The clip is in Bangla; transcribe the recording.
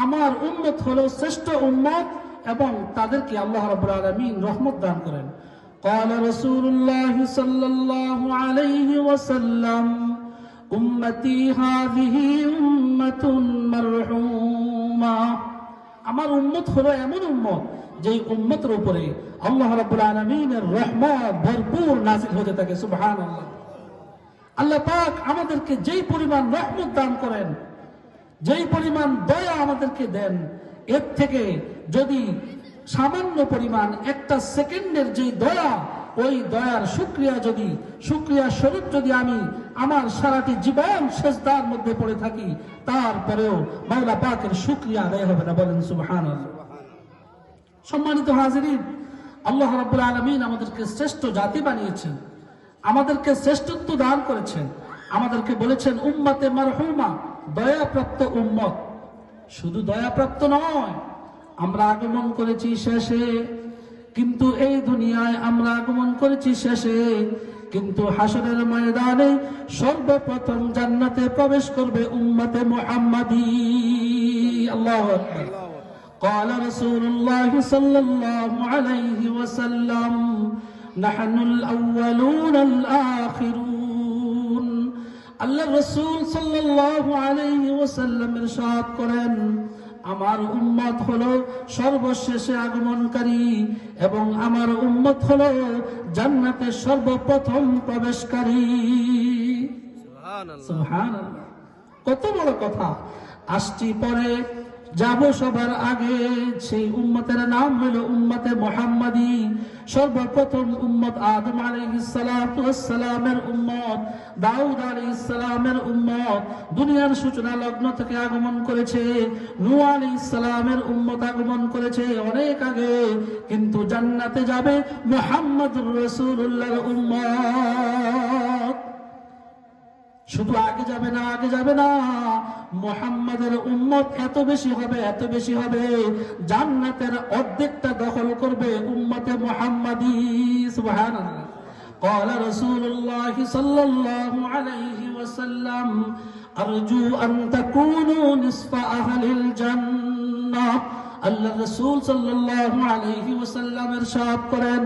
আমার উম্মত হলো শ্রেষ্ঠ উম্মত এবং তাদেরকে আল্লাহ রাব্বুল আলামিন রহমত দান করেন। قال رسول الله صلى الله عليه وسلم উম্মতি হাযিহি উম্মাতুন মারহুমা। আমার উম্মত হলো এমন উম্মত যেই উম্মতের উপরে আল্লাহ রাব্বুল আলামিনের রহমত ভরপুর নাযিল হতে থাকে। সুবহানাল্লাহ। আল্লাহ পাক আমাদেরকে যেই পরিমাণ রহমত দান করেন, যেই পরিমাণ দয়া আমাদেরকে দেন, এর থেকে যদি সামান্য পরিমাণ একটা সেকেন্ডের যে দয়া, ওই দয়ার শুকরিয়া স্বরূপ যদি আমি আমার সারাটি জীবন সেজদার মধ্যে পড়ে থাকি, তারপরেও মাওলা পাকের শুকরিয়া আদায় হবে না। বলেন সুবহানাল্লাহ। সম্মানিত হাজিরিন, আল্লাহ রাব্বুল আলামিন আমাদেরকে শ্রেষ্ঠ জাতি বানিয়েছেন, আমাদেরকে শ্রেষ্ঠত্ব দান করেছেন, আমাদেরকে বলেছেন উম্মতে মারহুমা, দয়াপ্রাপ্ত উম্মত। শুধু দয়াপ্রাপ্ত নয়, আমরা আগমন করেছি শেষে, কিন্তু এই দুনিয়ায় আমরা আগমন করেছি শেষে, কিন্তু হাসরের ময়দানে সর্বপ্রথম জান্নাতে প্রবেশ করবে উম্মতে মুহাম্মাদি। আল্লাহু আকবার। قال رسول الله صلى الله عليه وسلم نحن الأولون الآخرون। আল্লাহ রাসূল সাল্লাল্লাহু আলাইহি ওয়াসাল্লাম ইরশাদ করেন, আমার উম্মত হলো সর্বশেষে আগমনকারী এবং আমার উম্মত হলো জান্নাতের সর্বপ্রথম প্রবেশকারী। সুবহানাল্লাহ, সুবহানাল্লাহ। কত বড় কথা। আসছি পরে, যাব সবার আগে। সেই উম্মতের নাম হলো উম্মতে মুহাম্মাদি। সর্বপ্রথম উম্মত আদম আলাইহিস সালাতু ওয়াস সালামের উম্মত, দাউদ আলাইহিস সালামের উম্মত দুনিয়ার সূচনা লগ্ন থেকে আগমন করেছে। নূহ আলাইহিস সালামের উম্মত আগমন করেছে অনেক আগে, কিন্তু জান্নাতে যাবে মুহাম্মদুর রাসূলুল্লাহর উম্মত। শুধু আগে যাবে না, মুহাম্মাদের উম্মত এত বেশি হবে, জান্নাতের অর্ধেকটা দখল করবে উম্মতে মুহাম্মাদি। সুবহানাল্লাহ। قال رسول الله صلى الله عليه وسلم أرجو أن تكونوا نصف أهل الجنة। আল্লাহ রাসূল সাল্লাল্লাহু আলাইহি ওয়াসাল্লাম ইরশাদ করেন,